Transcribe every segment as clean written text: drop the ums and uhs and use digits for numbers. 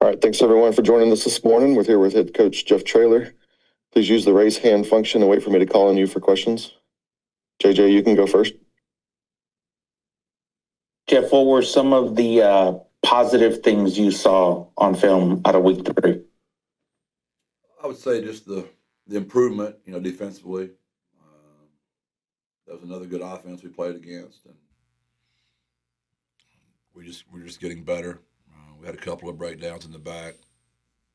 All right, thanks everyone for joining us this morning. We're here with head coach Jeff Traylor. Please use the raise hand function and wait for me to call on you for questions. JJ, you can go first. Jeff, what were some of the positive things you saw on film out of week 3? I would say just the improvement, defensively. That was another good offense we played against, and we're just getting better. We had a couple of breakdowns in the back,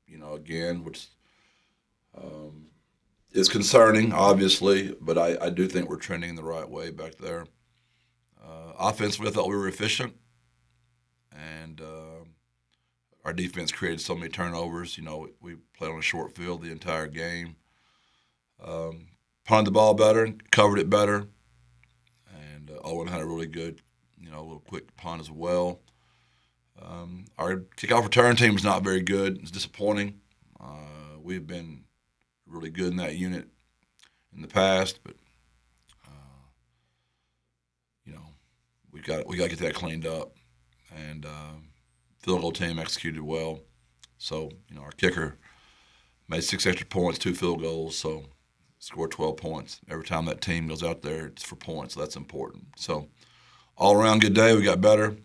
again, which is concerning, obviously, but I do think we're trending in the right way back there. Offensively, I thought we were efficient, and our defense created so many turnovers. We played on a short field the entire game. Punted the ball better, covered it better, and Owen had a really good, little quick punt as well. Our kickoff return team was not very good. It's disappointing. We've been really good in that unit in the past, but we got to get that cleaned up. And field goal team executed well. So our kicker made 6 extra points, 2 field goals, so scored 12 points. Every time that team goes out there, it's for points. So that's important. So all around good day. We got better.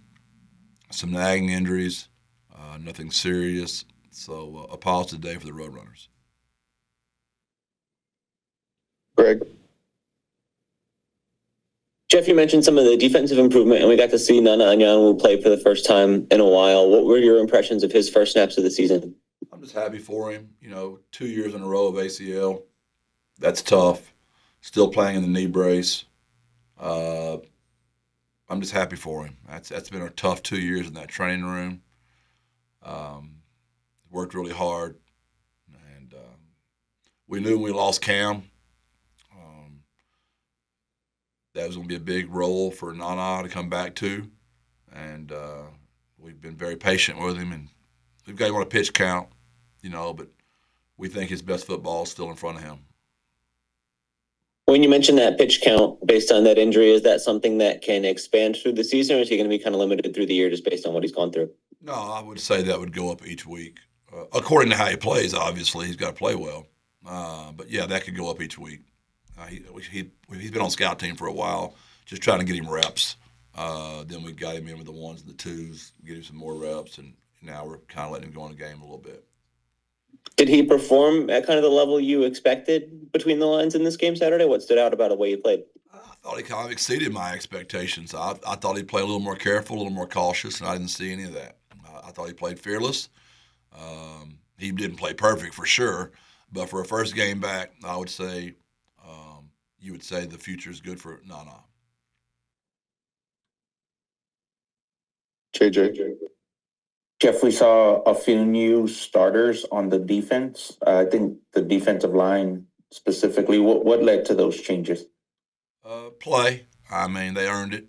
Some nagging injuries, nothing serious. So a positive day for the Roadrunners. Greg. Jeff, you mentioned some of the defensive improvement, and we got to see Nana Anyanwu play for the first time in a while. What were your impressions of his first snaps of the season? I'm just happy for him. 2 years in a row of ACL. That's tough. Still playing in the knee brace. I'm just happy for him. That's been a tough 2 years in that training room. Worked really hard, and we knew when we lost Cam that was going to be a big role for Nana to come back to, and we've been very patient with him, and we've got him on a pitch count, but we think his best football is still in front of him. When you mentioned that pitch count based on that injury, is that something that can expand through the season, or is he going to be kind of limited through the year just based on what he's gone through? No, I would say that would go up each week. According to how he plays, obviously, he's got to play well. But, yeah, that could go up each week. He's been on scout team for a while, just trying to get him reps. Then we got him in with the 1s and the 2s, get him some more reps, and now we're kind of letting him go in the game a little bit. Did he perform at kind of the level you expected between the lines in this game Saturday? What stood out about the way he played? I thought he kind of exceeded my expectations. I thought he'd play a little more careful, a little more cautious, and I didn't see any of that. I thought he played fearless. He didn't play perfect for sure, but for a first game back, I would say you would say the future is good for Nana. JJ. Jeff, we saw a few new starters on the defense. I think the defensive line specifically. What led to those changes? Play. I mean, they earned it.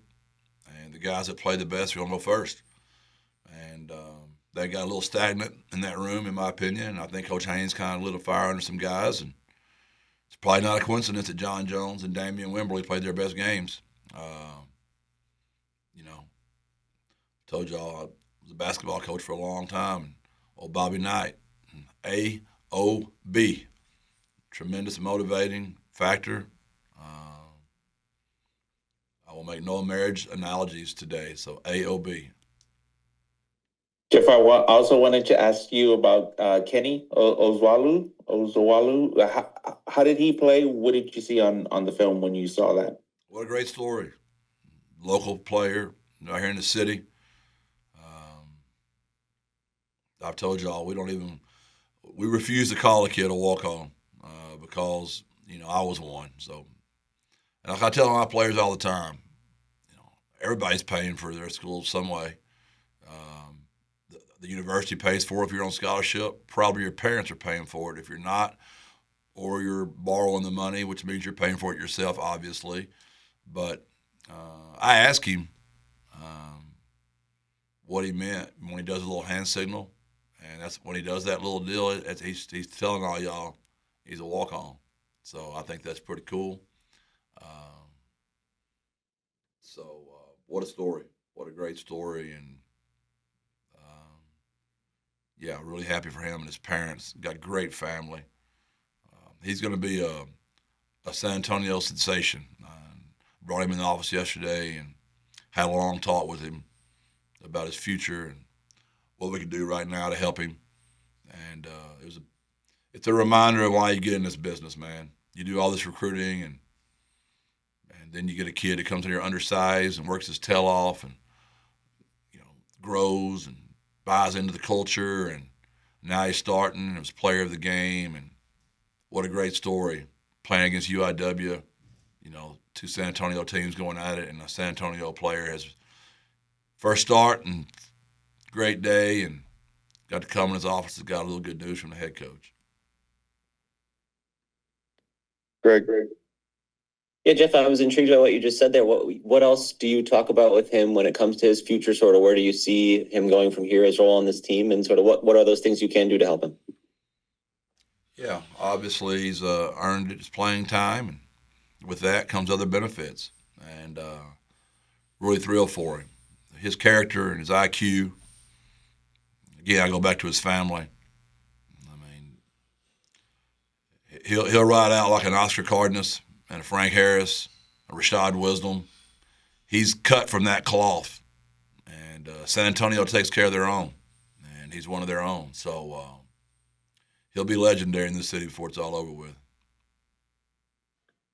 And the guys that play the best are going to go first. And they got a little stagnant in that room, in my opinion. And I think Coach Haynes kind of lit a fire under some guys. And it's probably not a coincidence that John Jones and Damian Wimberly played their best games. Told y'all I was a basketball coach for a long time. And old Bobby Knight, AOB, tremendous motivating factor. I will make no marriage analogies today, so AOB. Jeff, I also wanted to ask you about Kenny Ozualu. How did he play? What did you see on the film when you saw that? What a great story. Local player right here in the city. I've told y'all we refuse to call a kid a walk-on because, I was one. So, and like I tell my players all the time, everybody's paying for their school some way. The university pays for it if you're on scholarship. Probably your parents are paying for it if you're not, or you're borrowing the money, which means you're paying for it yourself, obviously. But I asked him what he meant when he does a little hand signal. And that's when he does that little deal. He's telling all y'all he's a walk-on. So I think that's pretty cool. What a story! What a great story! And yeah, really happy for him and his parents. Got a great family. He's going to be a San Antonio sensation. Brought him in the office yesterday and had a long talk with him about his future and what we can do right now to help him. And it's a reminder of why you get in this business, man. You do all this recruiting and then you get a kid that comes in here undersized and works his tail off and grows and buys into the culture, and now he's starting. He was player of the game, and what a great story playing against UIW. Two San Antonio teams going at it, and a San Antonio player has first start and great day, and got to come in his office and got a little good news from the head coach. Greg. Yeah, Jeff, I was intrigued by what you just said there. What else do you talk about with him when it comes to his future? Sort of where do you see him going from here, his role on this team, and sort of what are those things you can do to help him? Yeah, obviously he's earned his playing time, and with that comes other benefits, and really thrilled for him. His character and his IQ. Again, I go back to his family. I mean, he'll ride out like an Oscar Cardenas and a Frank Harris, a Rashad Wisdom. He's cut from that cloth, and San Antonio takes care of their own, and he's one of their own. So he'll be legendary in this city before it's all over with.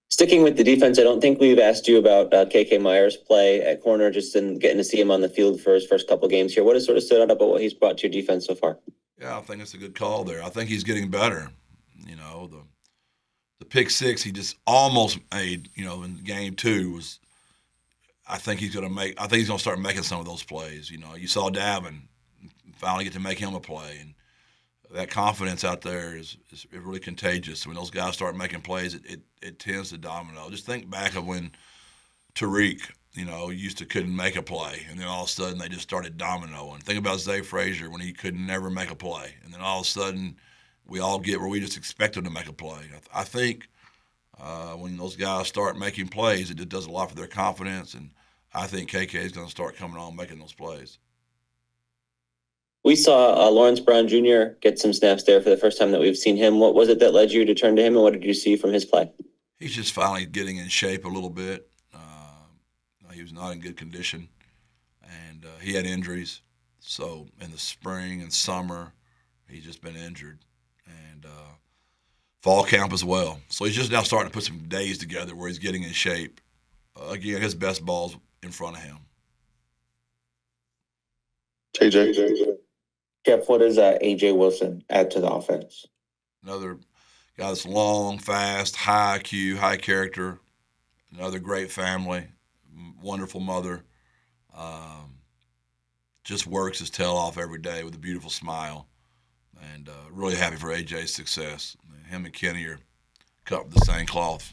Sticking with the defense, I don't think we've asked you about KK Myers' play at corner, just in getting to see him on the field for his first couple games here. What has sort of stood out about what he's brought to your defense so far? Yeah, I think it's a good call there. I think he's getting better. The pick six he just almost made, in game two was. I think he's going to start making some of those plays. You saw Davin finally get to make him a play, and that confidence out there is really contagious. When those guys start making plays, it tends to domino. Just think back of when Tariq, used to couldn't make a play, and then all of a sudden they just started dominoing. Think about Zay Frazier when he could never make a play, and then all of a sudden we all get where we just expect him to make a play. I think when those guys start making plays, it just does a lot for their confidence, and I think KK is going to start coming on making those plays. We saw Lawrence Brown Jr. get some snaps there for the first time that we've seen him. What was it that led you to turn to him, and what did you see from his play? He's just finally getting in shape a little bit. He was not in good condition, and he had injuries. So in the spring and summer, he's just been injured, and fall camp as well. So he's just now starting to put some days together where he's getting in shape. Again, his best ball's in front of him. JJ. Jeff, what does AJ Wilson add to the offense? Another guy that's long, fast, high IQ, high character. Another great family, wonderful mother. Just works his tail off every day with a beautiful smile. And really happy for AJ's success. Him and Kenny are cut from the same cloth.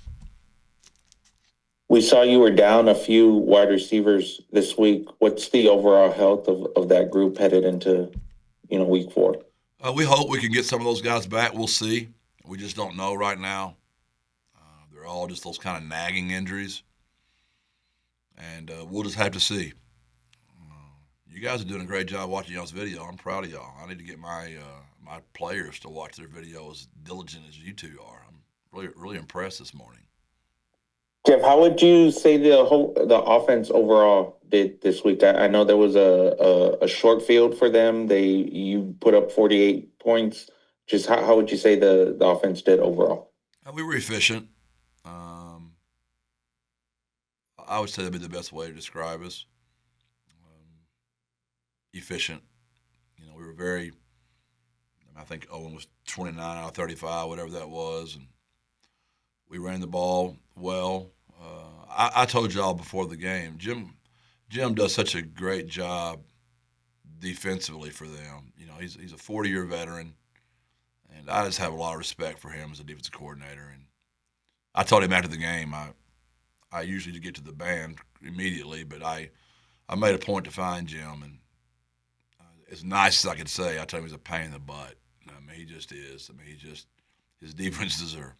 We saw you were down a few wide receivers this week. What's the overall health of that group headed into, week 4? We hope we can get some of those guys back. We'll see. We just don't know right now. They're all just those kind of nagging injuries. And we'll just have to see. You guys are doing a great job watching y'all's video. I'm proud of y'all. I need to get my my players to watch their video as diligent as you two are. I'm really, really impressed this morning. Jeff, how would you say the offense overall did this week? I know there was a short field for them. You put up 48 points. Just how would you say the offense did overall? We were efficient. I would say that'd be the best way to describe us. Efficient. We were very. I think Owen was 29 out of 35, whatever that was, and we ran the ball well. I told y'all before the game, Jim does such a great job defensively for them. He's a 40-year veteran, and I just have a lot of respect for him as a defensive coordinator. And I told him after the game, I usually get to the band immediately, but I made a point to find Jim, and as nice as I could say, I told him he's a pain in the butt. He just is. His defenses are.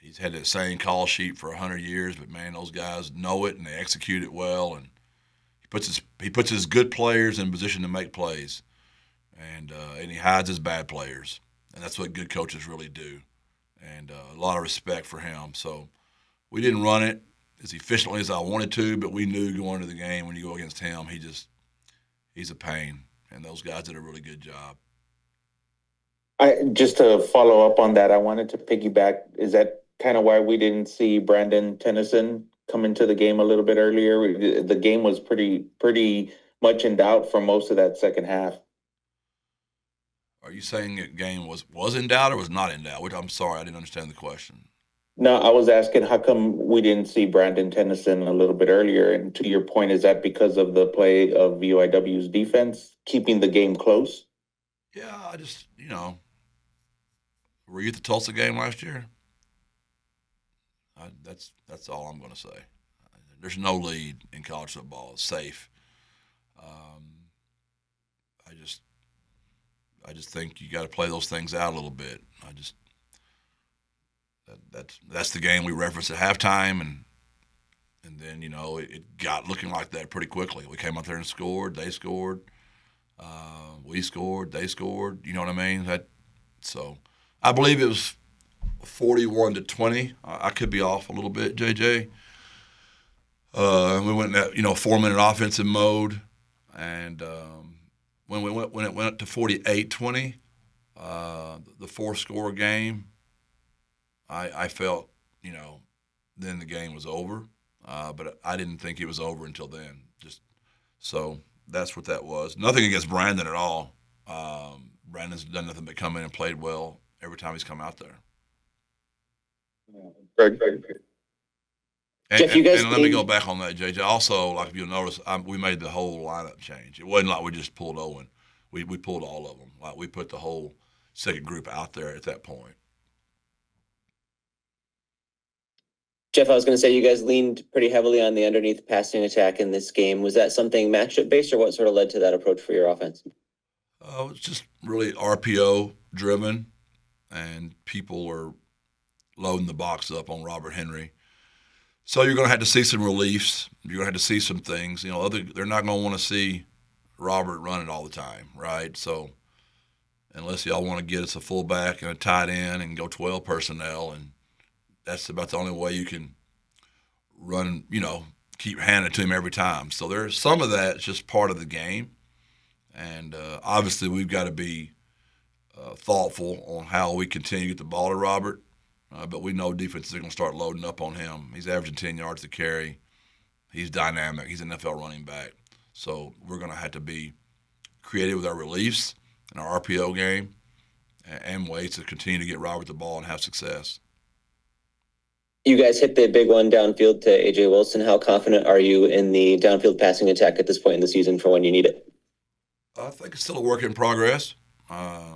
He's had that same call sheet for 100 years, but man, those guys know it and they execute it well. And he puts his good players in position to make plays. and he hides his bad players, and that's what good coaches really do. And a lot of respect for him. So we didn't run it as efficiently as I wanted to, but we knew going into the game when you go against him, he's a pain, and those guys did a really good job. Just to follow up on that, I wanted to piggyback. Is that kind of why we didn't see Brandon Tennyson come into the game a little bit earlier? The game was pretty much in doubt for most of that second half. Are you saying the game was in doubt or was not in doubt? I'm sorry, I didn't understand the question. No, I was asking how come we didn't see Brandon Tennyson a little bit earlier? And to your point, is that because of the play of UIW's defense keeping the game close? Yeah, were you at the Tulsa game last year? That's all I'm going to say. There's no lead in college football. It's safe. I just think you got to play those things out a little bit. That's the game we referenced at halftime, and then it got looking like that pretty quickly. We came out there and scored. They scored. We scored. They scored. You know what I mean? So I believe it was 41-20. I could be off a little bit, JJ. We went in that 4-minute offensive mode, and when it went up to 48-20, the 4-score game, I felt then the game was over, but I didn't think it was over until then. So that's what that was. Nothing against Brandon at all. Brandon's done nothing but come in and played well every time he's come out there. Greg. Jeff, you guys and let me go back on that, JJ. Also, like if you'll notice, we made the whole lineup change. It wasn't like we just pulled Owen. We pulled all of them. Like we put the whole second group out there at that point. Jeff, I was going to say you guys leaned pretty heavily on the underneath passing attack in this game. Was that something matchup based, or what sort of led to that approach for your offense? It's just really RPO driven, and people are loading the box up on Robert Henry. So you're going to have to see some reliefs. You're going to have to see some things. They're not going to want to see Robert run it all the time, right? So unless y'all want to get us a fullback and a tight end and go 12 personnel, and that's about the only way you can run, keep handing it to him every time. So there's some of that. It's just part of the game. And obviously we've got to be thoughtful on how we continue to get the ball to Robert. But we know defenses are going to start loading up on him. He's averaging 10 yards to carry. He's dynamic. He's an NFL running back. So we're going to have to be creative with our reliefs and our RPO game and ways to continue to get Robert the ball and have success. You guys hit the big one downfield to A.J. Wilson. How confident are you in the downfield passing attack at this point in the season for when you need it? I think it's still a work in progress. I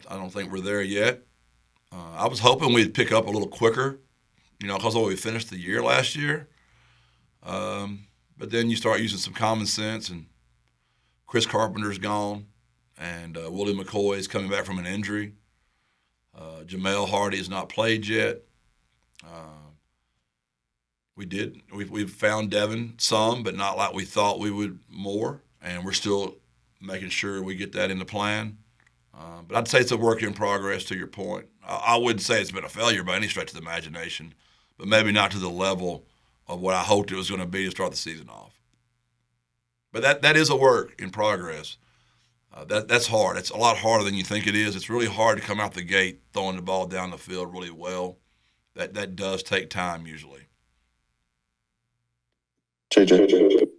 don't think we're there yet. I was hoping we'd pick up a little quicker, because we finished the year last year. But then you start using some common sense, and Chris Carpenter's gone, and Willie McCoy is coming back from an injury. Jamel Hardy has not played yet. We've found Devin some, but not like we thought we would more, and we're still making sure we get that in the plan. But I'd say it's a work in progress, to your point. I wouldn't say it's been a failure by any stretch of the imagination, but maybe not to the level of what I hoped it was going to be to start the season off. But that is a work in progress. That's hard. It's a lot harder than you think it is. It's really hard to come out the gate throwing the ball down the field really well. That does take time usually. JJ.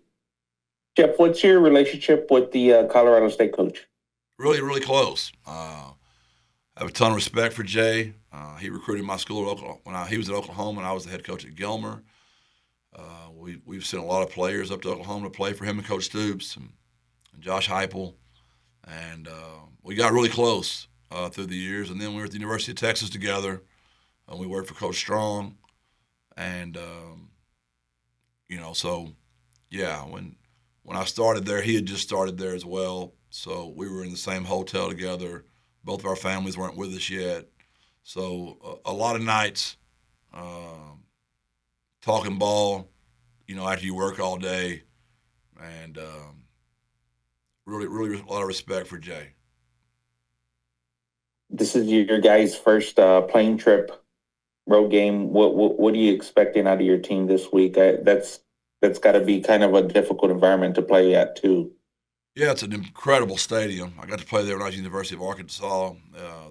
Jeff, what's your relationship with the Colorado State coach? Really, really close. I have a ton of respect for Jay. He recruited my school at Oklahoma when he was at Oklahoma, and I was the head coach at Gilmer. We've sent a lot of players up to Oklahoma to play for him and Coach Stoops and Josh Heupel, and we got really close through the years. And then we were at the University of Texas together, and we worked for Coach Strong, and so yeah, when I started there, he had just started there as well. So we were in the same hotel together. Both of our families weren't with us yet. So a lot of nights talking ball, after you work all day, and really a lot of respect for Jay. This is your guys' first plane trip, road game. What are you expecting out of your team this week? That's got to be kind of a difficult environment to play at too. Yeah, it's an incredible stadium. I got to play there when I was at the University of Arkansas.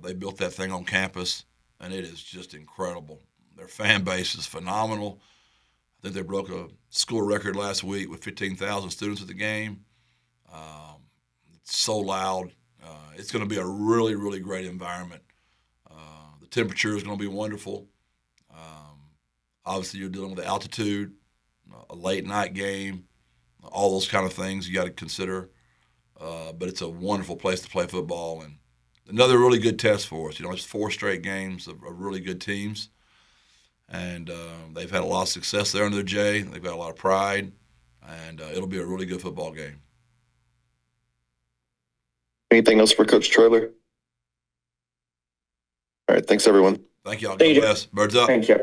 They built that thing on campus, and it is just incredible. Their fan base is phenomenal. I think they broke a school record last week with 15,000 students at the game. It's so loud. It's going to be a really great environment. The temperature is going to be wonderful. Obviously, you're dealing with the altitude, a late night game, all those kind of things you got to consider. But it's a wonderful place to play football, and another really good test for us. It's 4 straight games of really good teams, and they've had a lot of success there under Jay. They've got a lot of pride, and it'll be a really good football game. Anything else for Coach Traylor? All right, thanks everyone. Thank y'all. Thank God you. bless. Birds up. Thanks, Jeff.